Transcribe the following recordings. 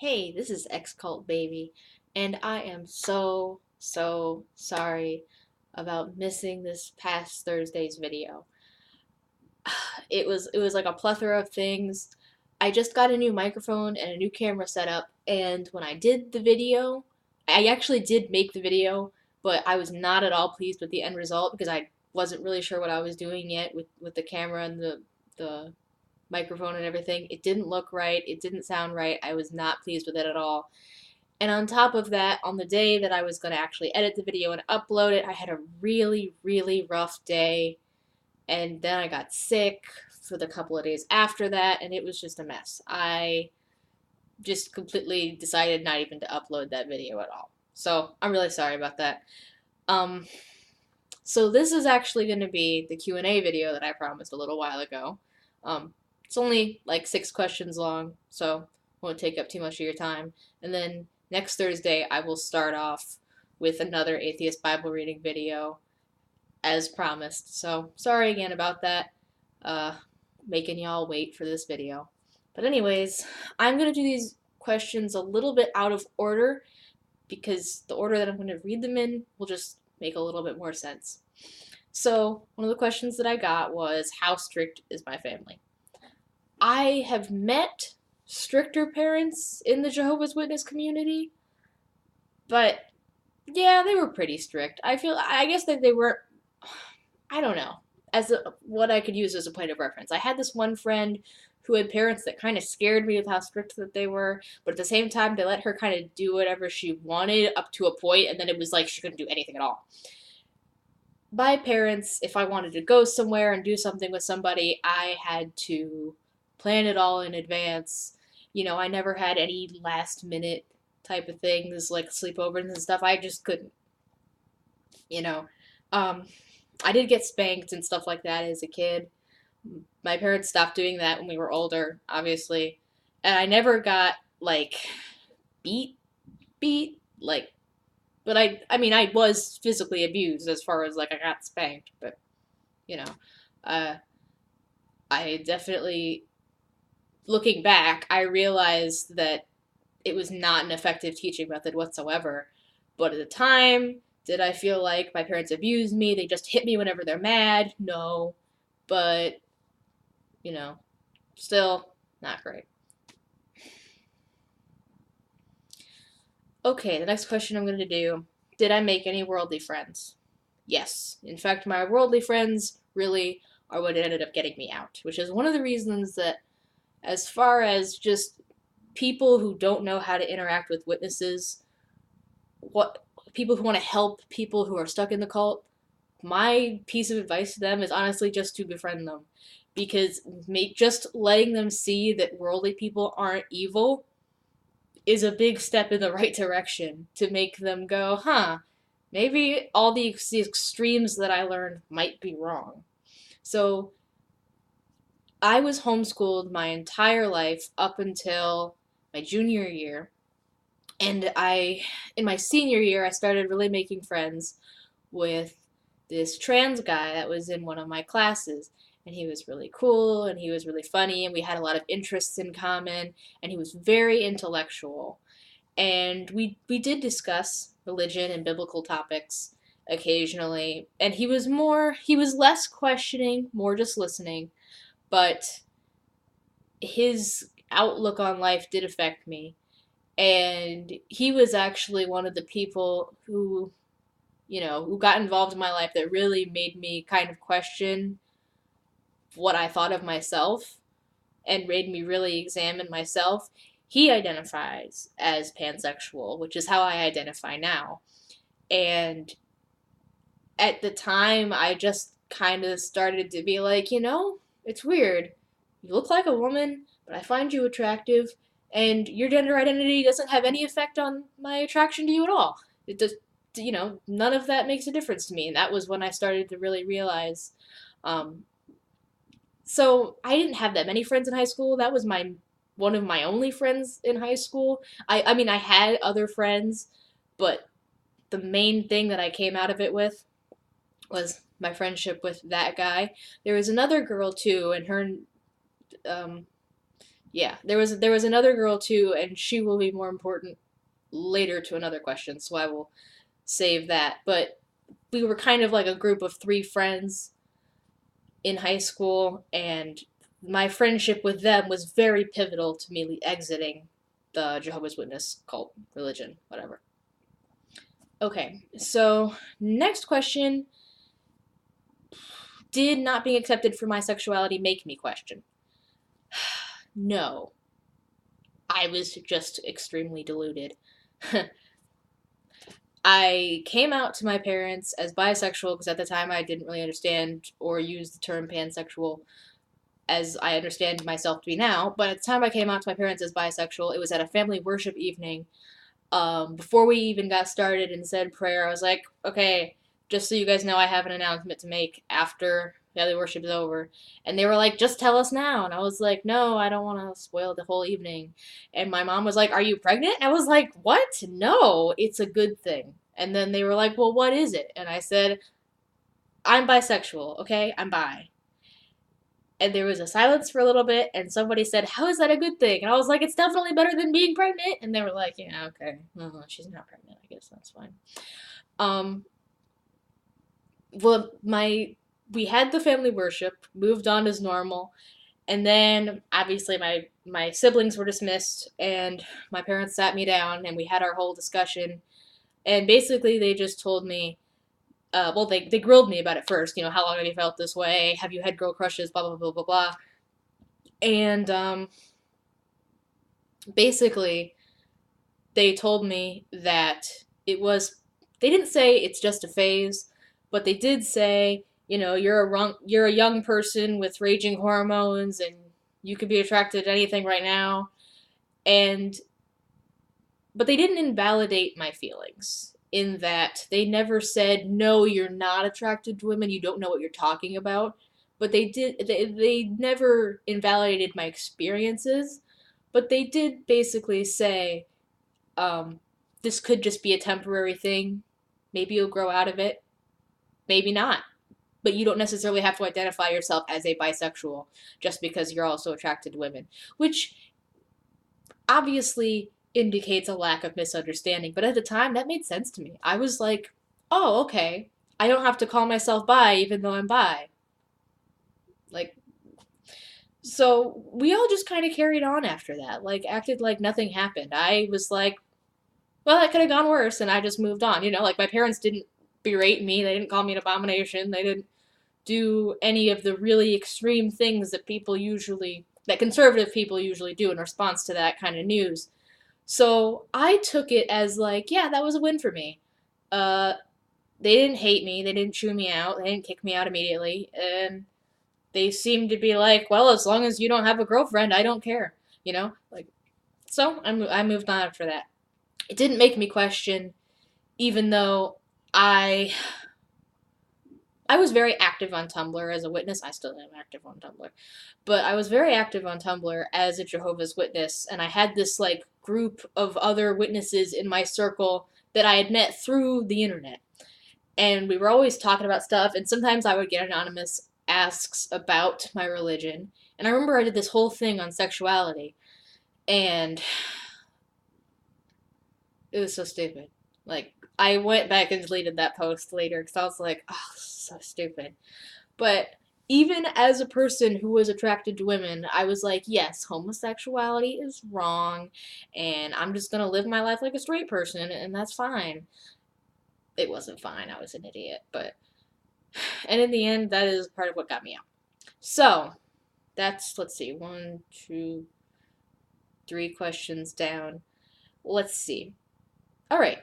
Hey, this is X Cult Baby, and I am so sorry about missing this past Thursday's video. It was like a plethora of things. I just got a new microphone and a new camera setup, and when I did the video, I actually did make the video, but I was not at all pleased with the end result because I wasn't really sure what I was doing yet with the camera and the microphone and everything. It didn't look right. It didn't sound right. I was not pleased with it at all. And on top of that, on the day that I was going to actually edit the video and upload it, I had a really rough day. And then I got sick for the couple of days after that, and it was just a mess. I just completely decided not even to upload that video at all. So I'm really sorry about that. Um, so this is actually going to be the Q&A video that I promised a little while ago. It's only like 6 questions long, so won't take up too much of your time. And then next Thursday, I will start off with another Atheist Bible reading video as promised. So sorry again about that, uh, making y'all wait for this video. But anyways, I'm going to do these questions a little bit out of order because the order that I'm going to read them in will just make a little bit more sense. So, one of the questions that I got was, how strict is my family? I have met stricter parents in the Jehovah's Witness community, but yeah, they were pretty strict. I guess that they were, I don't know, what I could use as a point of reference. I had this one friend who had parents that kind of scared me with how strict that they were, but at the same time, they let her kind of do whatever she wanted up to a point, and then it was like she couldn't do anything at all. My parents, if I wanted to go somewhere and do something with somebody, I had to plan it all in advance. I never had any last minute type of things like sleepovers and stuff. I just couldn't, you know. Um, I did get spanked and stuff like that as a kid. My parents stopped doing that when we were older, obviously. And I never got like beat like, but I mean I was physically abused as far as like I got spanked, but you know, uh I definitely, looking back, I realized that it was not an effective teaching method whatsoever. But at the time, did I feel like my parents abused me? They just hit me whenever they're mad? No. But, you know, still not great. Okay, the next question I'm going to do, did I make any worldly friends? Yes. In fact, my worldly friends really are what ended up getting me out, which is one of the reasons that, as far as just people who don't know how to interact with witnesses, what people who want to help people who are stuck in the cult, my piece of advice to them is honestly just to befriend them, because just letting them see that worldly people aren't evil is a big step in the right direction to make them go, huh, maybe all the extremes that I learned might be wrong. So I was homeschooled my entire life up until my junior year. And in my senior year, I started really making friends with this trans guy that was in one of my classes. And he was really cool and he was really funny and we had a lot of interests in common and he was very intellectual. And we did discuss religion and biblical topics occasionally. And he was less questioning, more just listening, but his outlook on life did affect me. And he was actually one of the people who got involved in my life that really made me kind of question what I thought of myself and made me really examine myself. He identifies as pansexual, which is how I identify now. And at the time, I just kind of started to be like, it's weird. You look like a woman, but I find you attractive, and your gender identity doesn't have any effect on my attraction to you at all. It does, none of that makes a difference to me. And that was when I started to really realize. Um, so I didn't have that many friends in high school. That was one of my only friends in high school. I mean, I had other friends, but the main thing that I came out of it with was my friendship with that guy. There was another girl too, and um, Yeah, there was another girl too, and she will be more important later to another question, so I will save that. But we were kind of like a group of three friends in high school, and my friendship with them was very pivotal to me exiting the Jehovah's Witness cult, religion, whatever. Okay, so next question. Did not being accepted for my sexuality make me question? No. I was just extremely deluded. I came out to my parents as bisexual because at the time I didn't really understand or use the term pansexual as I understand myself to be now. But at the time I came out to my parents as bisexual, it was at a family worship evening. Before we even got started and said prayer, I was like, okay, just so you guys know, I have an announcement to make after family worship is over. And they were like, just tell us now. And I was like, no, I don't want to spoil the whole evening. And my mom was like, are you pregnant? And I was like, what? No, it's a good thing. And then they were like, well, what is it? And I said, I'm bisexual, okay? I'm bi. And there was a silence for a little bit, and somebody said, how is that a good thing? And I was like, it's definitely better than being pregnant. And they were like, yeah, okay. Well, she's not pregnant. I guess that's fine. Um, well, we had the family worship, moved on as normal, and then obviously my siblings were dismissed, and my parents sat me down, and we had our whole discussion. And basically, they just told me, well, they grilled me about it first. You know, how long have you felt this way? Have you had girl crushes? Blah blah blah blah blah. And basically, they told me that it was. They didn't say it's just a phase, but they did say, you know, you're a young person with raging hormones, and you could be attracted to anything right now. And but they didn't invalidate my feelings in that they never said no, you're not attracted to women, you don't know what you're talking about. But they never invalidated my experiences, but they did basically say, um, this could just be a temporary thing. Maybe you'll grow out of it, maybe not. But you don't necessarily have to identify yourself as a bisexual just because you're also attracted to women, which obviously indicates a lack of misunderstanding. But at the time, that made sense to me. I was like, oh, okay. I don't have to call myself bi even though I'm bi. Like, so we all just kind of carried on after that. Like, acted like nothing happened. I was like, well, that could have gone worse, and I just moved on. You know, like my parents didn't berate me, they didn't call me an abomination, they didn't do any of the really extreme things that conservative people usually do in response to that kind of news. So I took it as like, yeah, that was a win for me. Uh, they didn't hate me, they didn't chew me out, they didn't kick me out immediately, and they seemed to be like, well, as long as you don't have a girlfriend, I don't care. You know, like so I moved on after that. It didn't make me question, even though I I was very active on Tumblr as a witness. I still am active on Tumblr. But I was very active on Tumblr as a Jehovah's Witness, and I had this like group of other witnesses in my circle that I had met through the internet. And we were always talking about stuff, and sometimes I would get anonymous asks about my religion. And I remember I did this whole thing on sexuality, and it was so stupid. Like, I went back and deleted that post later because I was like, oh, so stupid. But even as a person who was attracted to women, I was like, yes, homosexuality is wrong, and I'm just gonna live my life like a straight person, and that's fine. It wasn't fine, I was an idiot, but. And in the end, that is part of what got me out. So, that's, let's see, one, two, three questions down. Let's see. Alright,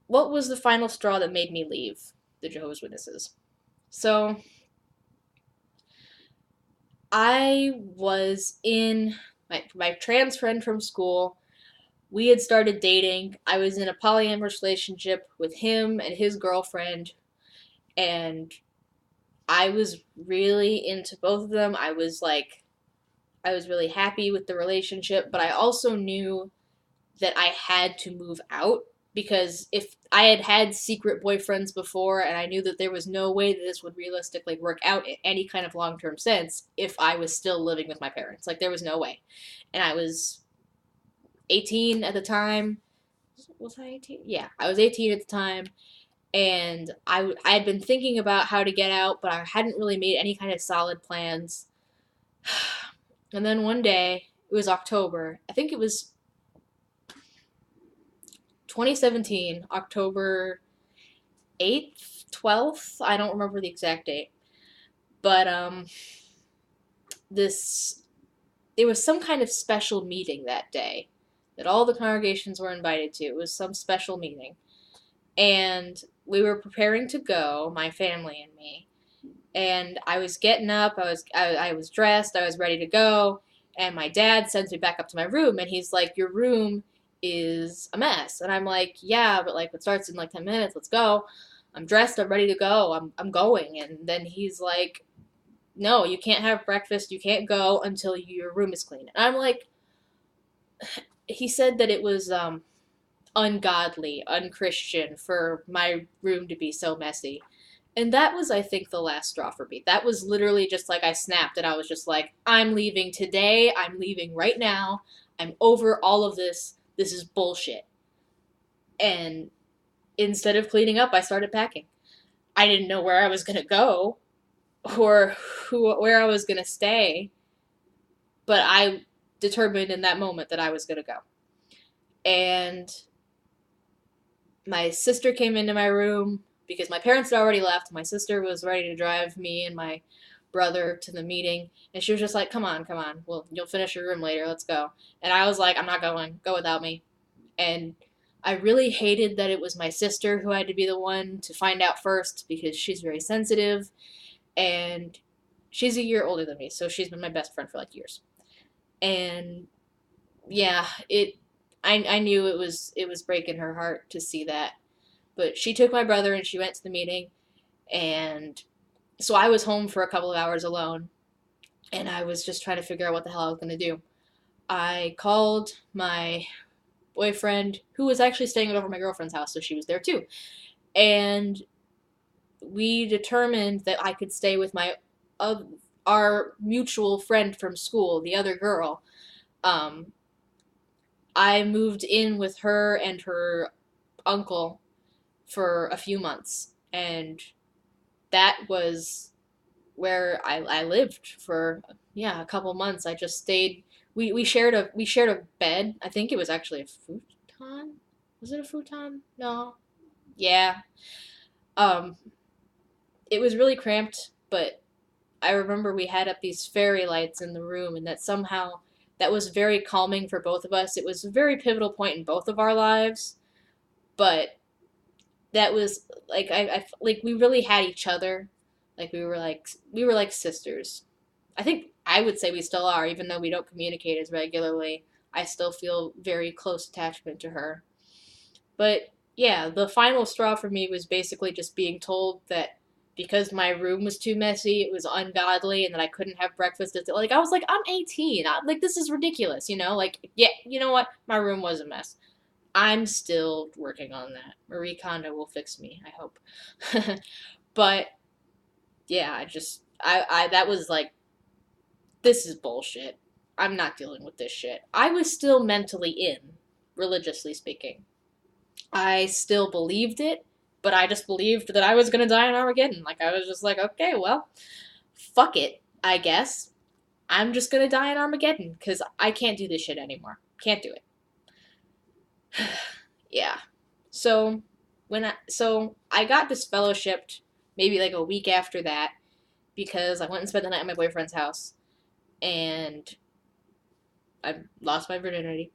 what was the final straw that made me leave the Jehovah's Witnesses? So, I was in my trans friend from school. We had started dating. I was in a polyamorous relationship with him and his girlfriend, and I was really into both of them. I was really happy with the relationship, but I also knew that I had to move out because if I had had secret boyfriends before and I knew that there was no way that this would realistically work out in any kind of long-term sense if I was still living with my parents. Like there was no way. and I was 18 at the time. Was I 18? Yeah, I was 18 at the time, and I had been thinking about how to get out, but I hadn't really made any kind of solid plans. And then one day, it was October. I think it was 2017, October 8th, 12th. I don't remember the exact date. But this there was some kind of special meeting that day that all the congregations were invited to. It was some special meeting. And we were preparing to go, my family and me. And I was getting up, I was dressed, I was ready to go, and my dad sends me back up to my room and he's like, "Your room is a mess." And I'm like, "Yeah, but like it starts in like 10 minutes. Let's go." I'm dressed, I'm ready to go. I'm going. And then he's like, "No, you can't have breakfast. You can't go until your room is clean." And I'm like, he said that it was ungodly, unchristian for my room to be so messy. And that was, I think, the last straw for me. That was literally just like I snapped and I was just like, "I'm leaving today. I'm leaving right now. I'm over all of this. This is bullshit." And instead of cleaning up, I started packing. I didn't know where I was going to go or where I was going to stay, but I determined in that moment that I was going to go. And my sister came into my room because my parents had already left. My sister was ready to drive me and my brother to the meeting, and she was just like, "Come on, come on. Well, you'll finish your room later. Let's go." And I was like, "I'm not going. Go without me." And I really hated that it was my sister who had to be the one to find out first because she's very sensitive, and she's a year older than me, so she's been my best friend for like years. And yeah, I knew it was breaking her heart to see that. But she took my brother and she went to the meeting, and so I was home for a couple of hours alone, and I was just trying to figure out what the hell I was gonna do. I called my boyfriend, who was actually staying over at my girlfriend's house, so she was there too, and we determined that I could stay with my our mutual friend from school, the other girl. Um, I moved in with her and her uncle for a few months, and that was where I lived for, yeah, a couple months. I just stayed. We shared a bed. I think it was actually a futon. Was it a futon? No. Yeah. Um, it was really cramped, but I remember we had up these fairy lights in the room, and that somehow that was very calming for both of us. It was a very pivotal point in both of our lives, but that was like I like we really had each other. Like we were like sisters. I think I would say we still are, even though we don't communicate as regularly. I still feel very close attachment to her. But yeah, the final straw for me was basically just being told that because my room was too messy, it was ungodly, and that I couldn't have breakfast. Like I was like, I'm 18. Like this is ridiculous, you know? Like yeah, you know what? My room was a mess. I'm still working on that. Marie Kondo will fix me, I hope. But yeah, I that was like, this is bullshit. I'm not dealing with this shit. I was still mentally in, religiously speaking. I still believed it, but I just believed that I was gonna die in Armageddon. Like I was just like, okay, well, fuck it, I guess. I'm just gonna die in Armageddon because I can't do this shit anymore. Can't do it. Yeah. So I got disfellowshipped maybe like a week after that because I went and spent the night at my boyfriend's house and I lost my virginity.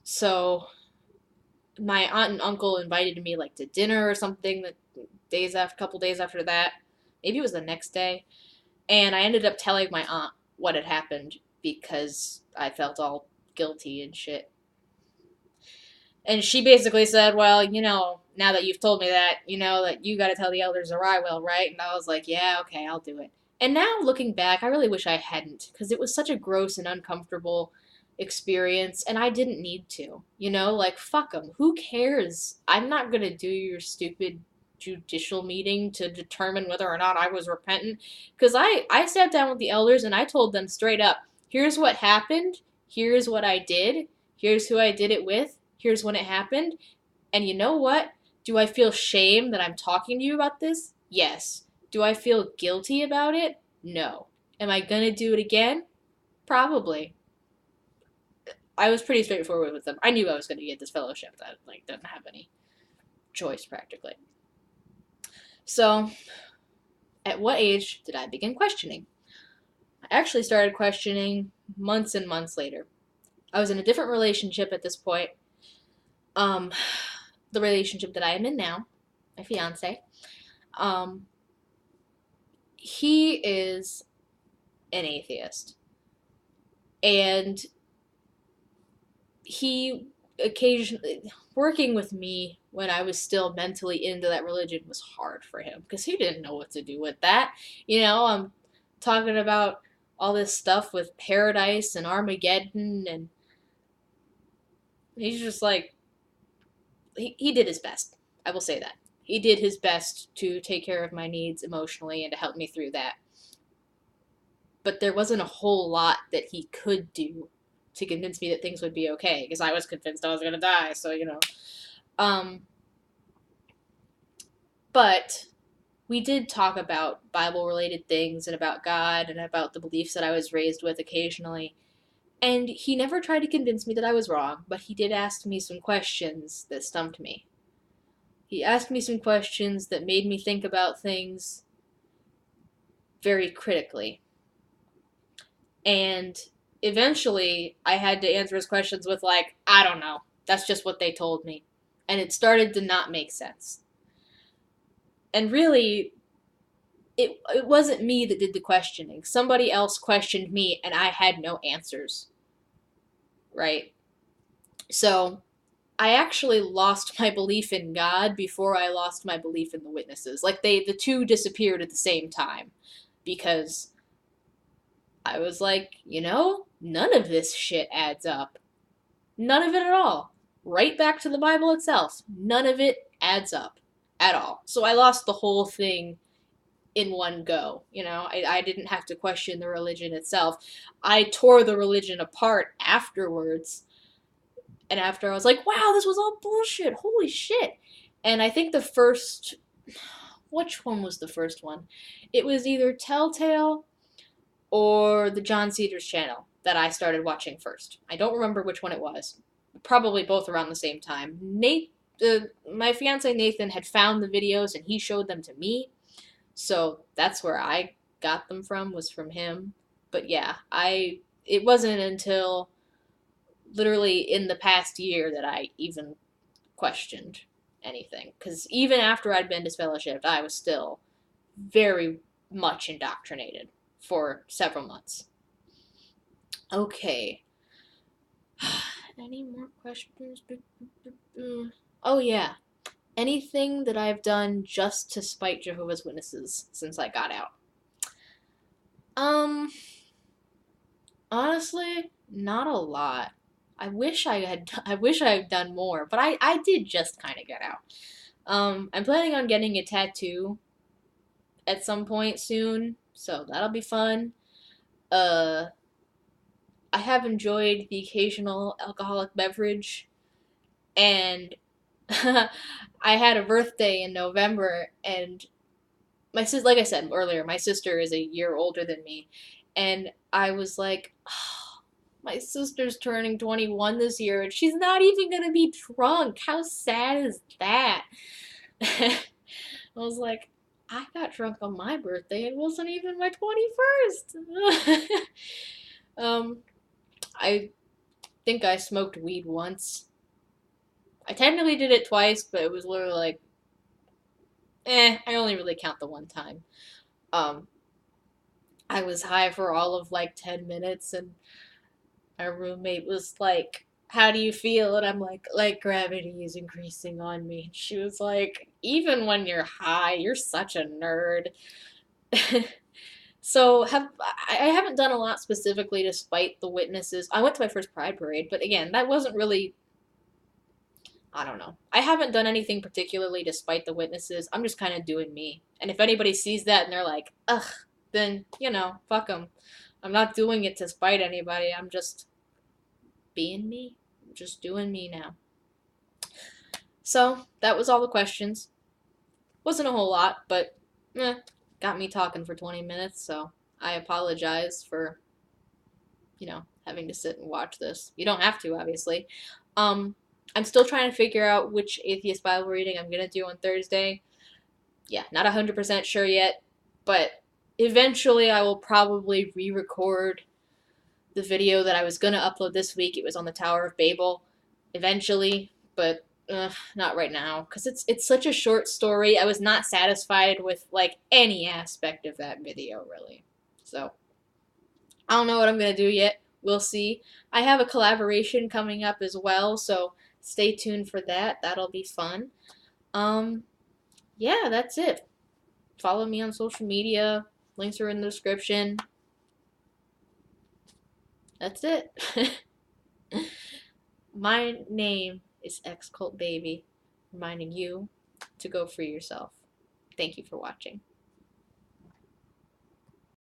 So my aunt and uncle invited me like to dinner or something the couple days after that. Maybe it was the next day. And I ended up telling my aunt what had happened because I felt all guilty and shit. And she basically said, "Well, now that you've told me that, you know that you got to tell the elders or I will, right?" And I was like, "Yeah, okay, I'll do it." And now looking back, I really wish I hadn't because it was such a gross and uncomfortable experience and I didn't need to. Like fuck them. Who cares? I'm not going to do your stupid judicial meeting to determine whether or not I was repentant because I sat down with the elders and I told them straight up, Here's what happened. Here's what I did. Here's who I did it with. Here's when it happened. And you know what? Do I feel shame that I'm talking to you about this? Yes. Do I feel guilty about it? No. Am I gonna do it again? Probably. I was pretty straightforward with them. I knew I was gonna get this fellowship. That didn't have any choice practically. So, at what age did I begin questioning? I actually started questioning months and months later. I was in a different relationship at this point. Um, the relationship that I am in now, my fiance. Um, he is an atheist, and he occasionally working with me when I was still mentally into that religion was hard for him because he didn't know what to do with that. I'm talking about all this stuff with paradise and Armageddon, and he's just like, he did his best. I will say that. He did his best to take care of my needs emotionally and to help me through that. But there wasn't a whole lot that he could do to convince me that things would be okay because I was convinced I was going to die, so. But we did talk about Bible related things and about God and about the beliefs that I was raised with occasionally. And he never tried to convince me that I was wrong, but he did ask me some questions that stumped me. He asked me some questions that made me think about things very critically. And eventually, I had to answer his questions with, I don't know. That's just what they told me. And it started to not make sense. And really, it wasn't me that did the questioning. Somebody else questioned me, and I had no answers. Right? So, I actually lost my belief in God before I lost my belief in the witnesses. The two disappeared at the same time. Because I was like, none of this shit adds up. None of it at all. Right back to the Bible itself. None of it adds up at all. So I lost the whole thing in one go. I didn't have to question the religion itself. I tore the religion apart afterwards. And after I was like, wow, this was all bullshit. Holy shit. And I think which one was the first one? It was either Telltale or the John Cedars channel that I started watching first. I don't remember which one it was. Probably both around the same time. My fiance Nathan had found the videos and he showed them to me. So that's where I got them from, was from him. But yeah, it wasn't until literally in the past year that I even questioned anything. Because even after I'd been disfellowshipped, I was still very much indoctrinated for several months. Okay. Any more questions? Oh, yeah. Anything that I've done just to spite Jehovah's Witnesses since I got out? Honestly, not a lot. I wish I had done more, but I did just kind of get out. I'm planning on getting a tattoo at some point soon, so that'll be fun. I have enjoyed the occasional alcoholic beverage, and I had a birthday in November, and like I said earlier, my sister is a year older than me, and I was like, oh, my sister's turning 21 this year, and she's not even gonna be drunk. How sad is that? I was like, I got drunk on my birthday. It wasn't even my 21st. I think I smoked weed once. I technically did it twice, but it was literally like, I only really count the one time. I was high for all of 10 minutes, and my roommate was like, how do you feel? And I'm like gravity is increasing on me. She was like, even when you're high, you're such a nerd. So I haven't done a lot specifically to spite the witnesses. I went to my first Pride parade, but again, that wasn't really, I don't know. I haven't done anything particularly to spite the witnesses. I'm just kind of doing me. And if anybody sees that and they're like, ugh, then, fuck them. I'm not doing it to spite anybody. I'm just being me. Just doing me now. So, that was all the questions. Wasn't a whole lot, but got me talking for 20 minutes, so I apologize for, having to sit and watch this. You don't have to, obviously. I'm still trying to figure out which atheist Bible reading I'm gonna do on Thursday. Yeah, not 100% sure yet, but eventually I will probably re-record the video that I was gonna upload this week. It was on the Tower of Babel, eventually, but not right now because it's such a short story. I was not satisfied with like any aspect of that video really. So I don't know what I'm gonna do yet. We'll see. I have a collaboration coming up as well, so stay tuned for that. That'll be fun. Um, yeah, that's it. Follow me on social media. Links are in the description. That's it. My name is X Cult Baby, reminding you to go free yourself. Thank you for watching.